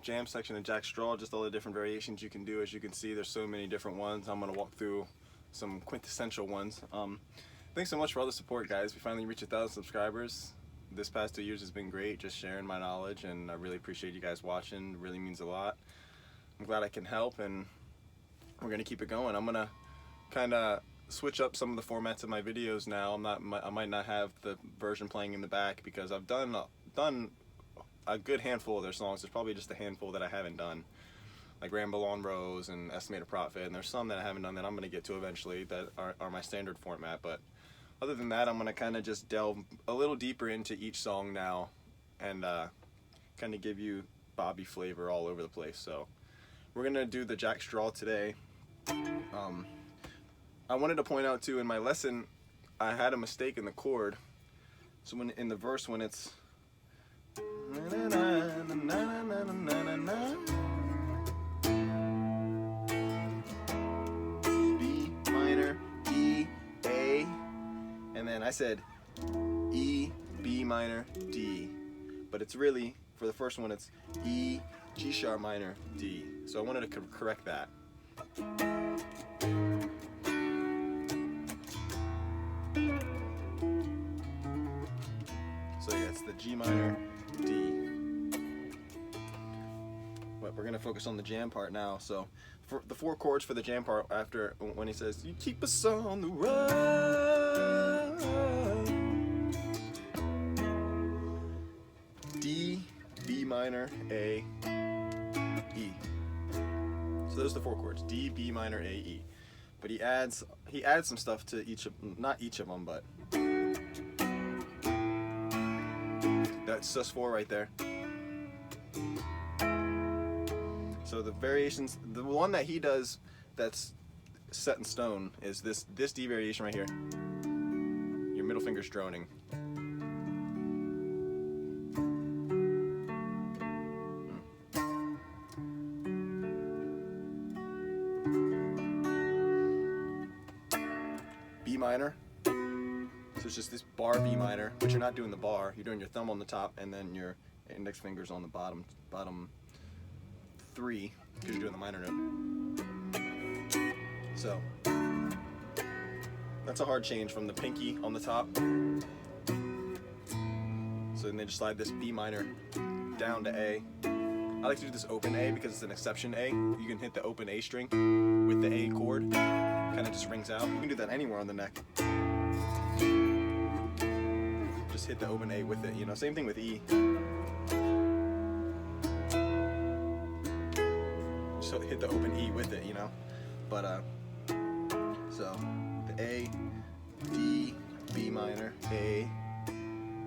jam section of jack straw, just all the different variations you can do. As you can see, there's so many different ones. I'm going to walk through some quintessential ones. Thanks so much for all the support, guys. We finally reached 1,000 subscribers. This past 2 years has been great, just sharing my knowledge, and I really appreciate you guys watching. It really means a lot. I'm glad I can help, and we're going to keep it going. I'm going to kind of switch up some of the formats of my videos now. I might not have the version playing in the back because I've done a good handful of their songs. There's probably just a handful that I haven't done, like Ramble on Rose and Estimated Profit, and there's some that I haven't done that I'm going to get to eventually that are my standard format. But other than that, I'm going to kind of just delve a little deeper into each song now and kind of give you Bobby flavor all over the place. So we're going to do the jack straw today. I wanted to point out too, in my lesson I had a mistake in the chord. So when in the verse, when it's B minor, E, A, and then I said E, B minor, D, but it's really, for the first one, it's E, G sharp minor, D. So I wanted to correct that. So yeah, it's the G minor, D. But we're gonna focus on the jam part now. So for the 4 chords for the jam part, after when he says, "You keep us on the run," D, B minor, A, E. So those are the 4 chords: D, B minor, A, E. But he adds some stuff to each of, not each of them, but that's sus4 right there. So the variations, the one that he does that's set in stone is this D variation right here. Your middle finger's droning. B minor. So it's just this bar B minor, but you're not doing the bar. You're doing your thumb on the top and then your index fingers on the bottom 3, because you're doing the minor note. So that's a hard change from the pinky on the top. So then they just slide this B minor down to A. I like to do this open A because it's an exception A. You can hit the open A string with the A chord. Kind of just rings out. You can do that anywhere on the neck. Just hit the open A with it, you know. Same thing with E. So hit the open E with it, you know. But so the A, D, B minor, A,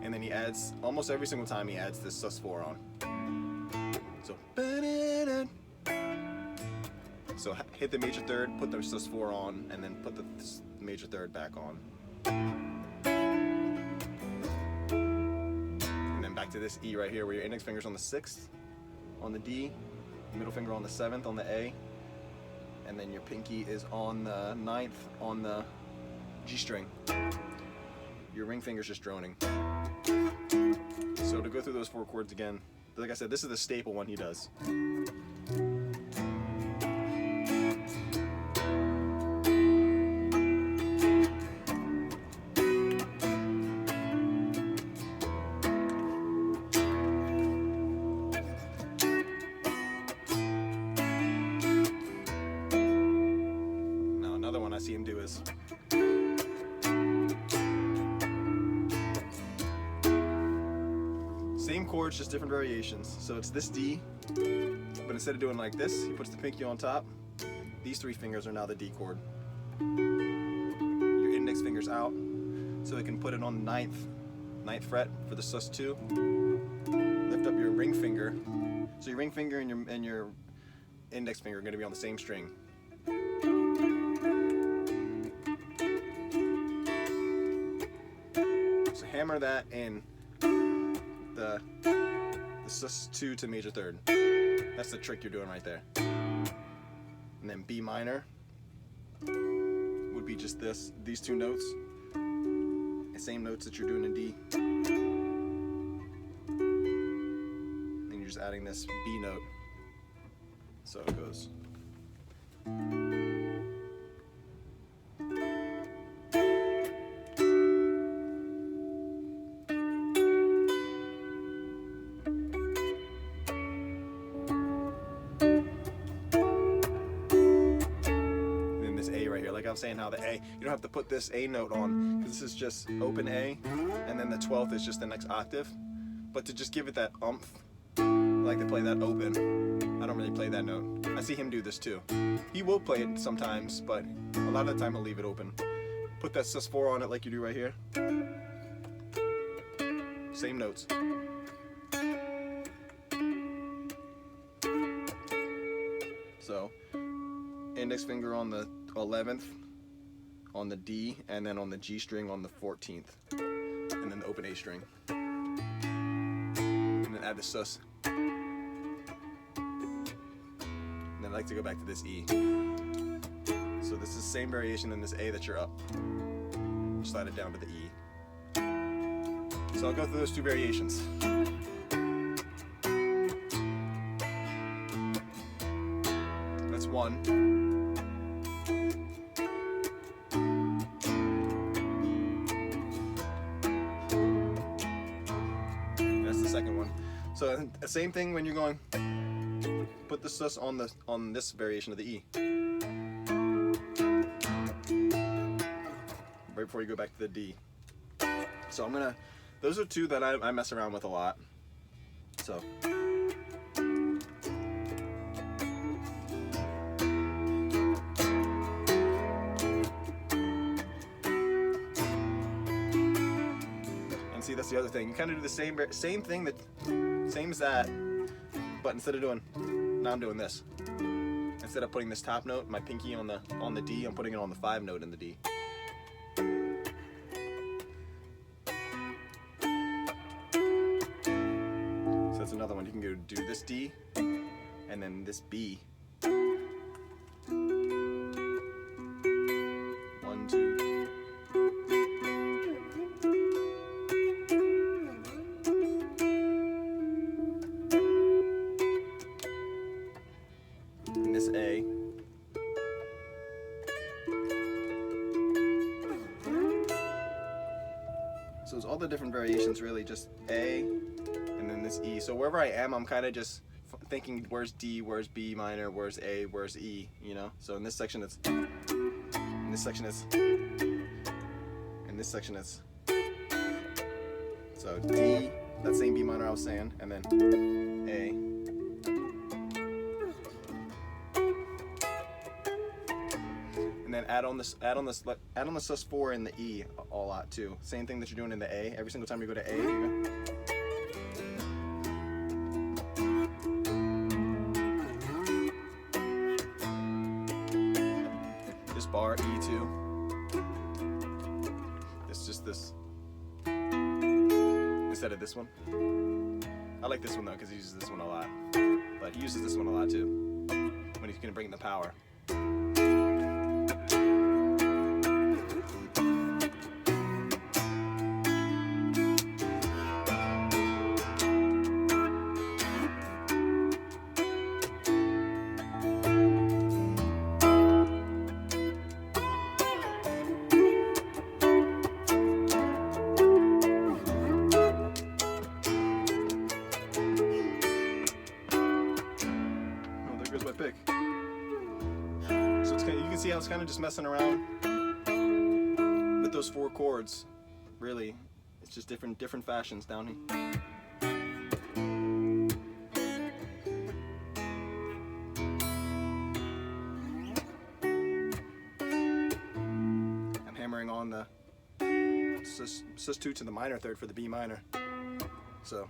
and then he adds, almost every single time he adds this sus4 on. So hit the major third, put the sus4 on, and then put the major third back on. And then back to this E right here, where your index finger's on the 6th, on the D, middle finger on the 7th, on the A, and then your pinky is on the 9th, on the G string. Your ring finger's just droning. So to go through those 4 chords again, like I said, this is the staple one he does. Now another one I see him do is same chords, just different variations. So it's this D, but instead of doing like this, he puts the pinky on top. These 3 fingers are now the D chord. Your index finger's out, so it can put it on the 9th fret for the sus2. Lift up your ring finger. So your ring finger and your index finger are going to be on the same string. So hammer that in the sus2 to major third. That's the trick you're doing right there. And then B minor would be just these 2 notes, the same notes that you're doing in D. And you you're just adding this B note. So it goes. Like I was saying, how the A, you don't have to put this A note on, because this is just open A, and then the 12th is just the next octave. But to just give it that umph, I like to play that open. I don't really play that note. I see him do this too. He will play it sometimes, but a lot of the time he'll leave it open. Put that sus4 on it like you do right here. Same notes. So, index finger on the 11th, on the D, and then on the G string on the 14th, and then the open A string, and then add the sus, and then I like to go back to this E. So this is the same variation in this A that you're up. Slide it down to the E. So I'll go through those two variations. That's one. Second one. So the same thing when you're going, put the sus on this variation of the E. Right before you go back to the D. So those are two that I mess around with a lot. So. See, that's the other thing. You kind of do the same thing, same as that, but instead of doing, now I'm doing this. Instead of putting this top note, my pinky on the D, I'm putting it on the 5 note in the D. So that's another one. You can go do this D, and then this B. 1, 2. This A. So it's all the different variations, really, just A and then this E. So wherever I am, I'm kind of just thinking, where's D, where's B minor, where's A, where's E, you know? So in this section it's, in this section it's, in this section it's, so D, that same B minor I was saying, and then A. And then add on the sus4 in the E a lot too. Same thing that you're doing in the A. Every single time you go to A, you go. Just bar E2. It's just this instead of this one. I like this one though because he uses this one a lot, but he uses this one a lot too when he's gonna bring in the power. My pick. So it's you can see how it's kind of just messing around with those 4 chords. Really, it's just different fashions down here. I'm hammering on the sus2 to the minor third for the B minor. So.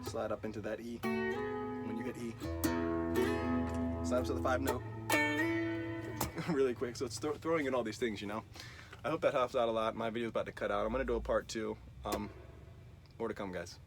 Slide up into that E when you hit E. Slide up to the 5 note really quick. So it's throwing in all these things, you know. I hope that helps out a lot. My video's about to cut out. I'm gonna do a part 2. More to come, guys.